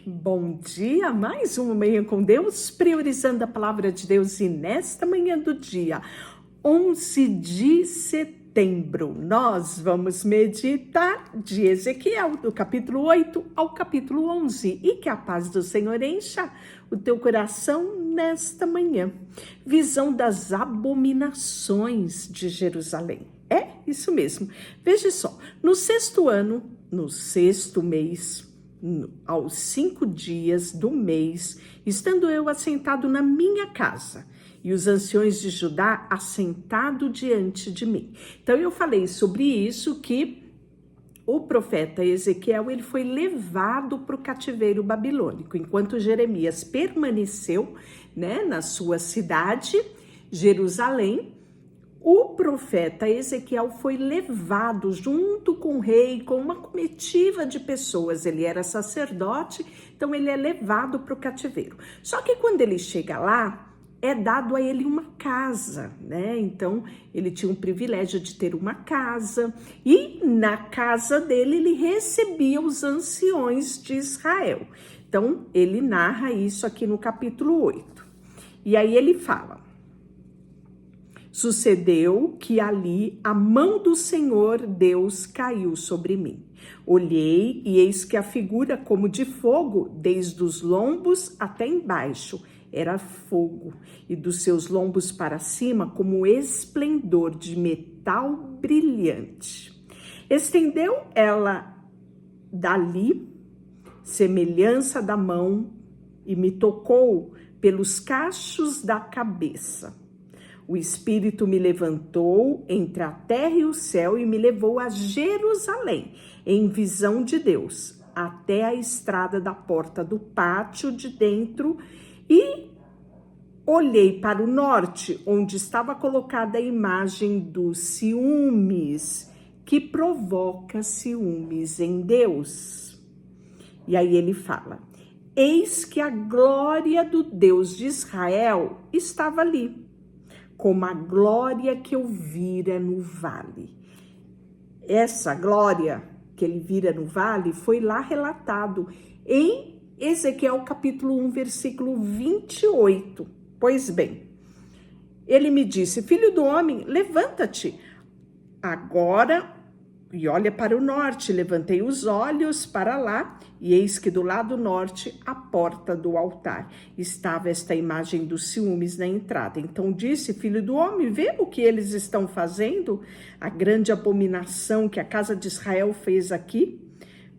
Bom dia, mais uma manhã com Deus, priorizando a palavra de Deus. E nesta manhã do dia 11 de setembro, nós vamos meditar de Ezequiel, do capítulo 8 ao capítulo 11. E que a paz do Senhor encha o teu coração nesta manhã. Visão das abominações de Jerusalém. É isso mesmo. Veja só, no sexto ano, no sexto mês, aos 5 dias do mês, estando eu assentado na minha casa, e os anciões de Judá assentado diante de mim. Então eu falei sobre isso, que o profeta Ezequiel, ele foi levado para o cativeiro babilônico, enquanto Jeremias permaneceu, na sua cidade, Jerusalém. O profeta Ezequiel foi levado junto com o rei, com uma comitiva de pessoas. Ele era sacerdote, então ele é levado para o cativeiro. Só que quando ele chega lá, é dado a ele uma casa, Então ele tinha o privilégio de ter uma casa, e na casa dele ele recebia os anciões de Israel. Então ele narra isso aqui no capítulo 8. E aí ele fala: sucedeu que ali a mão do Senhor Deus caiu sobre mim. Olhei e eis que a figura como de fogo, desde os lombos até embaixo, era fogo, e dos seus lombos para cima como esplendor de metal brilhante. Estendeu ela dali, semelhança da mão, e me tocou pelos cachos da cabeça. O Espírito me levantou entre a terra e o céu e me levou a Jerusalém, em visão de Deus, até a estrada da porta do pátio de dentro, e olhei para o norte, onde estava colocada a imagem dos ciúmes, que provoca ciúmes em Deus. E aí ele fala: eis que a glória do Deus de Israel estava ali, como a glória que eu vira no vale. Essa glória que ele vira no vale foi lá relatado em Ezequiel capítulo 1, versículo 28. Pois bem, ele me disse: filho do homem, levanta-te agora e olha para o norte. Levantei os olhos para lá, e eis que do lado norte, a porta do altar, estava esta imagem dos ciúmes na entrada. Então disse: filho do homem, vê o que eles estão fazendo, a grande abominação que a casa de Israel fez aqui,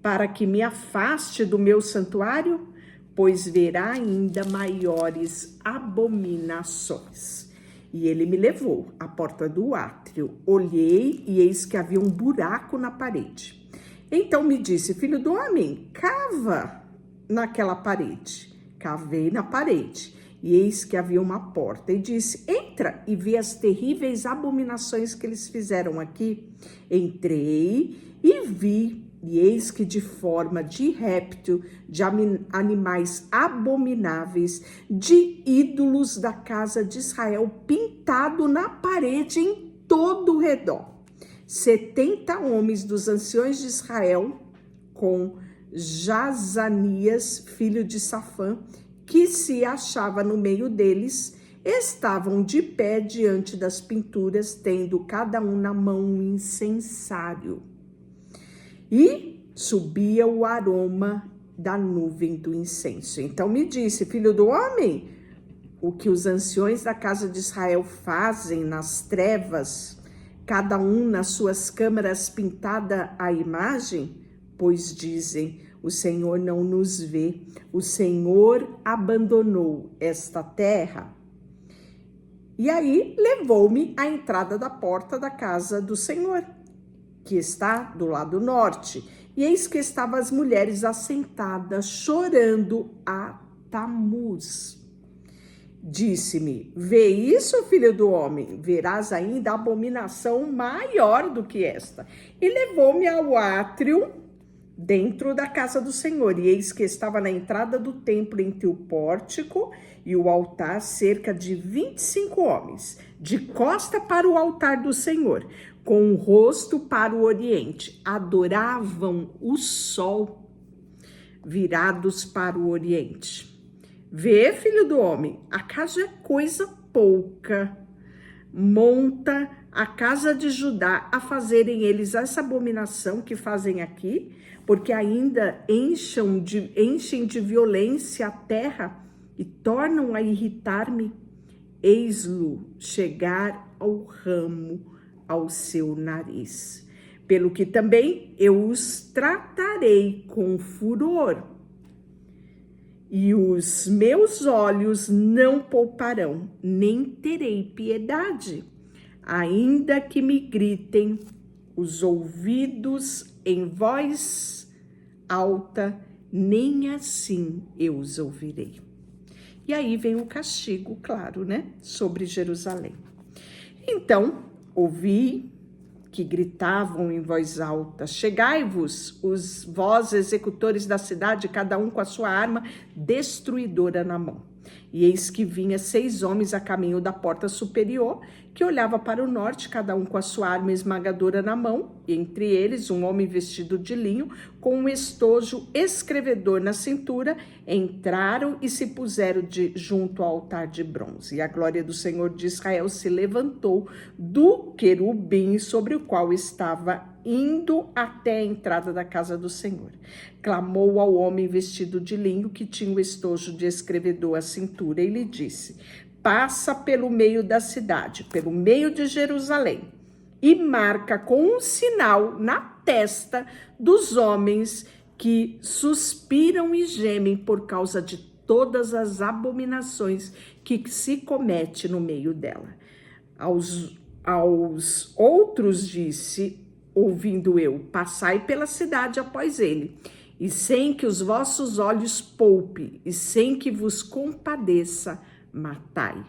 para que me afaste do meu santuário, pois verá ainda maiores abominações. E ele me levou à porta do átrio. Olhei e eis que havia um buraco na parede. Então me disse: filho do homem, cava naquela parede. Cavei na parede e eis que havia uma porta. E disse: entra e vê as terríveis abominações que eles fizeram aqui. Entrei e vi, e eis que de forma de réptil, de animais abomináveis, de ídolos da casa de Israel, pintado na parede em todo o redor. 70 homens dos anciões de Israel, com Jazanias, filho de Safã, que se achava no meio deles, estavam de pé diante das pinturas, tendo cada um na mão um incensário. E subia o aroma da nuvem do incenso. Então me disse: filho do homem, o que os anciões da casa de Israel fazem nas trevas, cada um nas suas câmaras pintada a imagem? Pois dizem: o Senhor não nos vê, o Senhor abandonou esta terra. E aí levou-me à entrada da porta da casa do Senhor, que está do lado norte, e eis que estavam as mulheres assentadas, chorando a Tamuz. Disse-me: vê isso, filho do homem, verás ainda abominação maior do que esta. E levou-me ao átrio dentro da casa do Senhor, e eis que estava na entrada do templo, entre o pórtico e o altar, cerca de 25 homens, de costa para o altar do Senhor, com o rosto para o oriente. Adoravam o sol. virados para o oriente. Vê, filho do homem, acaso é coisa pouca? Monta a casa de Judá a fazerem eles essa abominação que fazem aqui, porque ainda enchem de violência a terra e tornam a irritar-me. Eis-lo chegar ao ramo ao seu nariz, pelo que também eu os tratarei com furor, e os meus olhos não pouparão, nem terei piedade, ainda que me gritem os ouvidos em voz alta, nem assim eu os ouvirei. E aí vem o castigo, claro, né, sobre Jerusalém. Então, ouvi que gritavam em voz alta: chegai-vos, vós executores da cidade, cada um com a sua arma destruidora na mão. E eis que vinha 6 homens a caminho da porta superior, que olhava para o norte, cada um com a sua arma esmagadora na mão, e entre eles um homem vestido de linho, com um estojo escrevedor na cintura, entraram e se puseram junto ao altar de bronze. E a glória do Senhor de Israel se levantou do querubim sobre o qual estava indo até a entrada da casa do Senhor. Clamou ao homem vestido de linho que tinha o estojo de escrevedor à cintura e lhe disse: passa pelo meio da cidade, pelo meio de Jerusalém, e marca com um sinal na testa dos homens que suspiram e gemem por causa de todas as abominações que se comete no meio dela. Aos outros disse, ouvindo eu: passai pela cidade após ele, e sem que os vossos olhos poupe, e sem que vos compadeça, matai.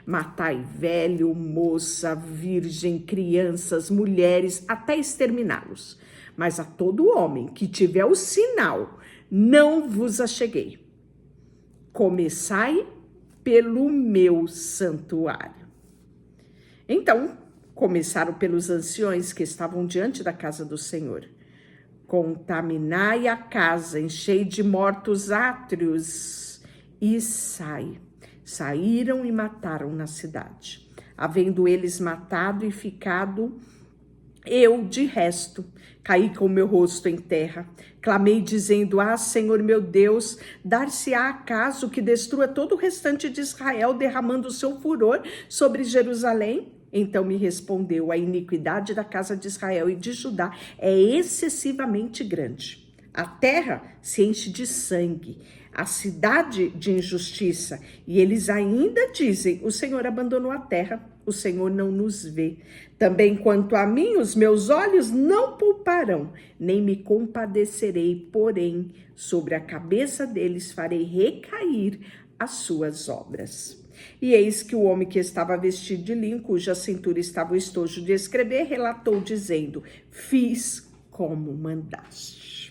Matai velho, moça, virgem, crianças, mulheres, até exterminá-los. Mas a todo homem que tiver o sinal, não vos acheguei. Começai pelo meu santuário. Então, começaram pelos anciões que estavam diante da casa do Senhor. Contaminai a casa, enchei de mortos átrios e saíram e mataram na cidade. Havendo eles matado e ficado, eu, de resto, caí com o meu rosto em terra. Clamei dizendo: ah, Senhor meu Deus, dar-se-á acaso que destrua todo o restante de Israel, derramando o seu furor sobre Jerusalém? Então me respondeu: a iniquidade da casa de Israel e de Judá é excessivamente grande. A terra se enche de sangue, a cidade de injustiça, e eles ainda dizem: o Senhor abandonou a terra, o Senhor não nos vê. Também quanto a mim, os meus olhos não pouparão, nem me compadecerei, porém, sobre a cabeça deles farei recair as suas obras. E eis que o homem que estava vestido de linho, cuja cintura estava o estojo de escrever, relatou dizendo: fiz como mandaste.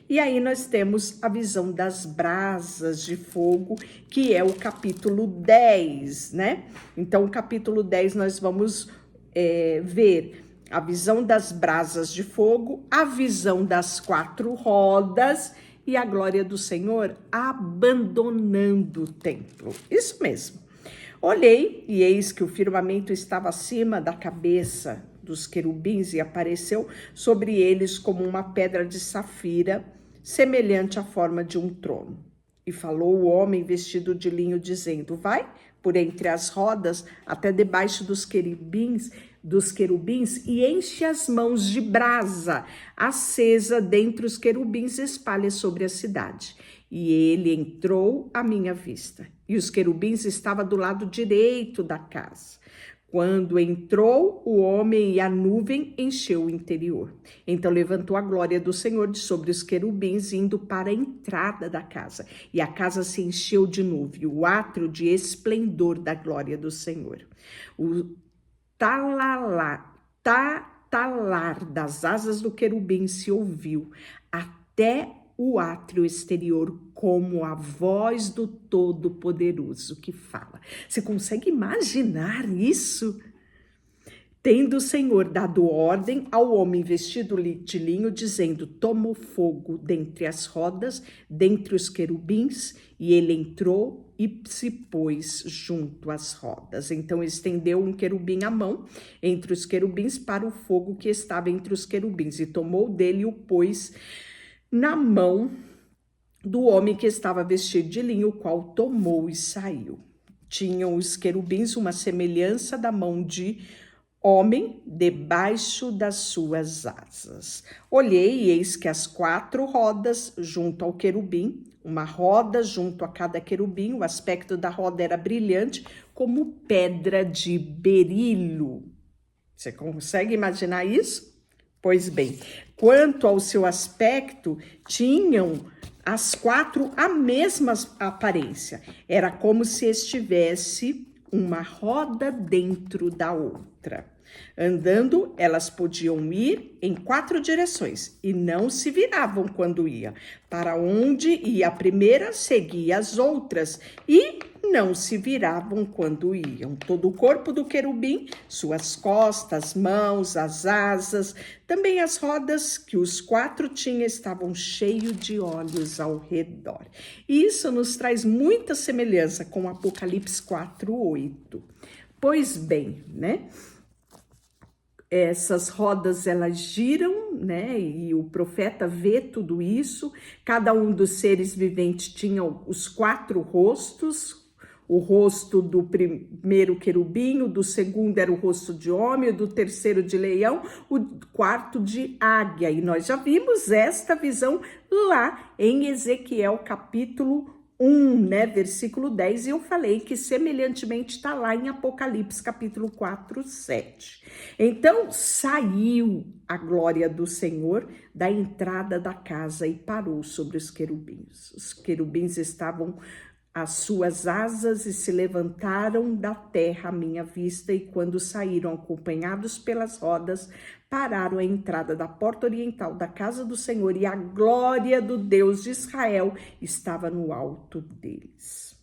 E aí nós temos a visão das brasas de fogo, que é o capítulo 10, né? Então, o capítulo 10 nós vamos ver a visão das brasas de fogo, a visão das 4 rodas e a glória do Senhor abandonando o templo. Isso mesmo. Olhei e eis que o firmamento estava acima da cabeça dos querubins e apareceu sobre eles como uma pedra de safira, semelhante à forma de um trono. E falou o homem vestido de linho, dizendo: vai por entre as rodas até debaixo dos querubins e enche as mãos de brasa acesa dentre os querubins, espalha sobre a cidade. E ele entrou à minha vista, e os querubins estavam do lado direito da casa. Quando entrou o homem, e a nuvem encheu o interior. Então levantou a glória do Senhor de sobre os querubins, indo para a entrada da casa. E a casa se encheu de nuvem, o átrio de esplendor da glória do Senhor. O talar das asas do querubim se ouviu até o átrio exterior, como a voz do Todo-Poderoso que fala. Você consegue imaginar isso? Tendo o Senhor dado ordem ao homem vestido de linho, dizendo: tomou fogo dentre as rodas, dentre os querubins, e ele entrou e se pôs junto às rodas. Então estendeu um querubim a mão entre os querubins para o fogo que estava entre os querubins, e tomou dele e o pôs na mão do homem que estava vestido de linho, o qual tomou e saiu. Tinham os querubins uma semelhança da mão de homem debaixo das suas asas. Olhei e eis que as 4 rodas junto ao querubim, uma roda junto a cada querubim, o aspecto da roda era brilhante como pedra de berilo. Você consegue imaginar isso? Pois bem, quanto ao seu aspecto, tinham as 4 a mesma aparência. Era como se estivesse uma roda dentro da outra. Andando, elas podiam ir em 4 direções e não se viravam quando ia. Para onde ia a primeira, seguia as outras e não se viravam quando iam. Todo o corpo do querubim, suas costas, mãos, as asas, também as rodas que os 4 tinham estavam cheios de olhos ao redor. E isso nos traz muita semelhança com Apocalipse 4:8. Pois bem, né? Essas rodas, elas giram, né? E o profeta vê tudo isso. Cada um dos seres viventes tinha os 4 rostos. O rosto do primeiro querubim, o do segundo era o rosto de homem, o do terceiro de leão, o 4º de águia. E nós já vimos esta visão lá em Ezequiel capítulo 1, né, versículo 10, e eu falei que semelhantemente está lá em Apocalipse capítulo 4:7. Então saiu a glória do Senhor da entrada da casa e parou sobre os querubins. Os querubins estavam as suas asas e se levantaram da terra à minha vista, e quando saíram acompanhados pelas rodas, pararam à entrada da porta oriental da casa do Senhor, e a glória do Deus de Israel estava no alto deles.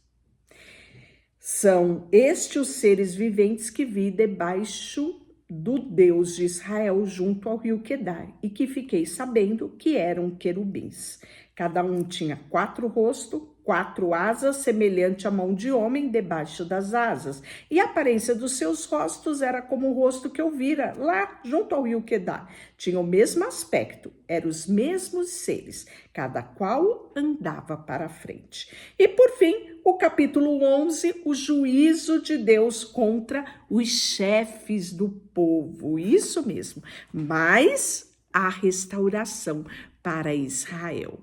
São estes os seres viventes que vi debaixo do Deus de Israel junto ao rio Quedar, e que fiquei sabendo que eram querubins. Cada um tinha 4 rostos, 4 asas, semelhante à mão de homem debaixo das asas. E a aparência dos seus rostos era como o rosto que eu vira lá junto ao rio Quedar. Tinha o mesmo aspecto, eram os mesmos seres, cada qual andava para a frente. E por fim, o capítulo 11, o juízo de Deus contra os chefes do povo. Isso mesmo, mas a restauração para Israel.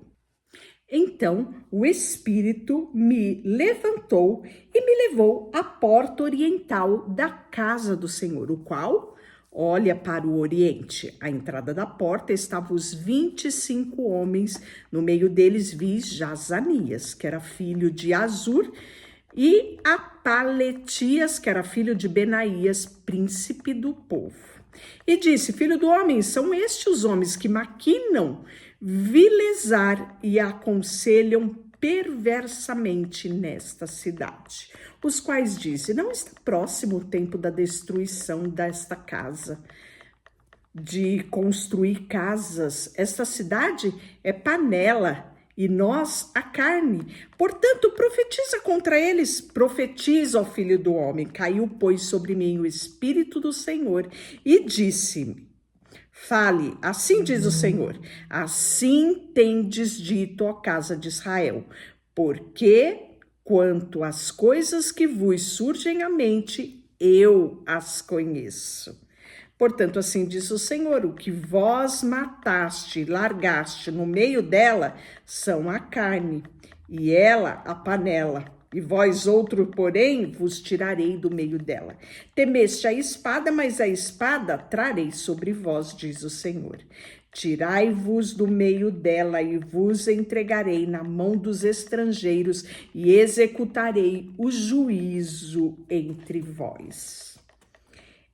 Então o Espírito me levantou e me levou à porta oriental da casa do Senhor, o qual olha para o oriente. À entrada da porta estavam os 25 homens, no meio deles vi Jazanias, que era filho de Azur, e Apaletias, que era filho de Benaías, príncipe do povo. E disse: filho do homem, são estes os homens que maquinam vilezar e aconselham perversamente nesta cidade, os quais dizem: não está próximo o tempo da destruição desta casa, de construir casas. Esta cidade é panela e nós a carne. Portanto, profetiza contra eles. Profetiza, ó filho do homem. Caiu, pois, sobre mim o Espírito do Senhor e disse-me: fale, assim diz o Senhor, assim tendes dito, ó casa de Israel, porque quanto às coisas que vos surgem à mente, eu as conheço. Portanto, assim diz o Senhor: o que vós mataste e largaste no meio dela são a carne, e ela a panela. E vós outro, porém, vos tirarei do meio dela. Temeste a espada, mas a espada trarei sobre vós, diz o Senhor. Tirai-vos do meio dela e vos entregarei na mão dos estrangeiros e executarei o juízo entre vós.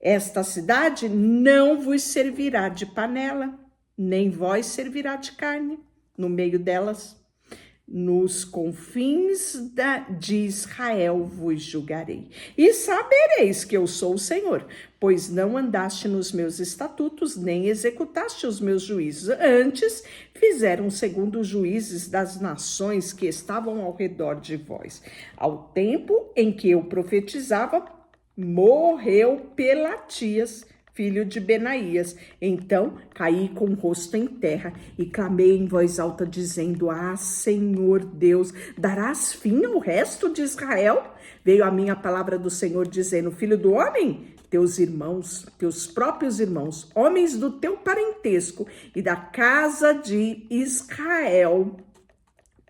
Esta cidade não vos servirá de panela, nem vós servirá de carne no meio delas. nos confins de Israel vos julgarei. E sabereis que eu sou o Senhor, pois não andaste nos meus estatutos, nem executaste os meus juízos. Antes fizeram segundo os juízes das nações que estavam ao redor de vós. Ao tempo em que eu profetizava, morreu Pelatias, filho de Benaías. Então caí com o rosto em terra e clamei em voz alta, dizendo: Ah, Senhor Deus, darás fim ao resto de Israel? Veio a mim a palavra do Senhor, dizendo: Filho do homem, teus irmãos, teus próprios irmãos, homens do teu parentesco e da casa de Israel,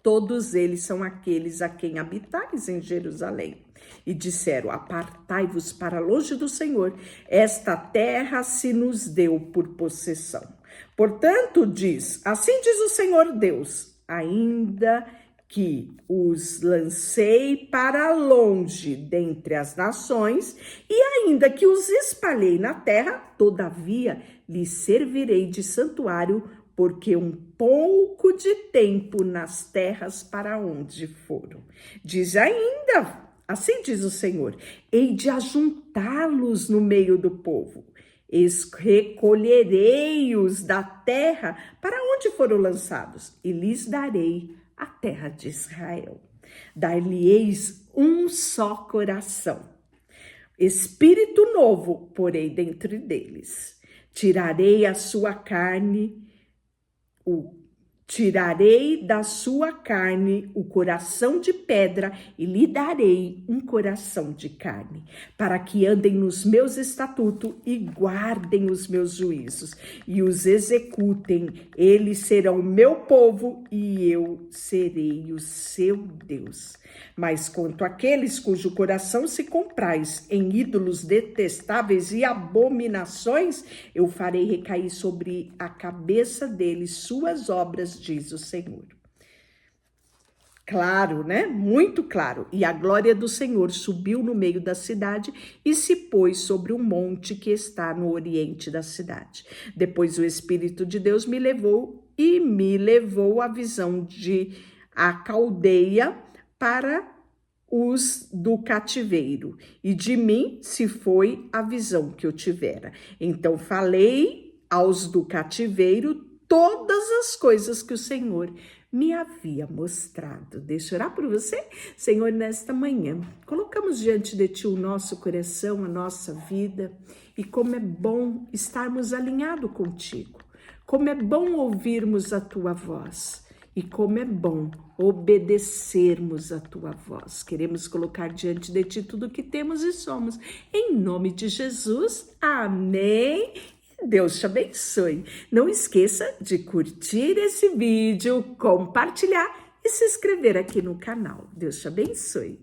todos eles são aqueles a quem habitais em Jerusalém. E disseram: apartai-vos para longe do Senhor, esta terra se nos deu por possessão. Portanto, assim diz o Senhor Deus, ainda que os lancei para longe dentre as nações, e ainda que os espalhei na terra, todavia lhes servirei de santuário, porque um pouco de tempo nas terras para onde foram. Diz ainda: assim diz o Senhor, hei de ajuntá-los no meio do povo, recolherei-os da terra para onde foram lançados, e lhes darei a terra de Israel. Dar-lhe-eis um só coração, espírito novo porei dentro deles. Tirarei da sua carne o coração de pedra e lhe darei um coração de carne, para que andem nos meus estatutos e guardem os meus juízos e os executem. Eles serão meu povo e eu serei o seu Deus. Mas quanto àqueles cujo coração se compraz em ídolos detestáveis e abominações, eu farei recair sobre a cabeça deles suas obras, diz o Senhor. Claro, né? Muito claro. E a glória do Senhor subiu no meio da cidade e se pôs sobre um monte que está no oriente da cidade. Depois o Espírito de Deus me levou à visão de a caldeia para os do cativeiro, e de mim se foi a visão que eu tivera. Então falei aos do cativeiro todas as coisas que o Senhor me havia mostrado. Deixa eu orar por você. Senhor, nesta manhã, colocamos diante de Ti o nosso coração, a nossa vida, e como é bom estarmos alinhados contigo, como é bom ouvirmos a Tua voz, e como é bom obedecermos a Tua voz. Queremos colocar diante de Ti tudo o que temos e somos. Em nome de Jesus, amém. Deus te abençoe. Não esqueça de curtir esse vídeo, compartilhar e se inscrever aqui no canal. Deus te abençoe.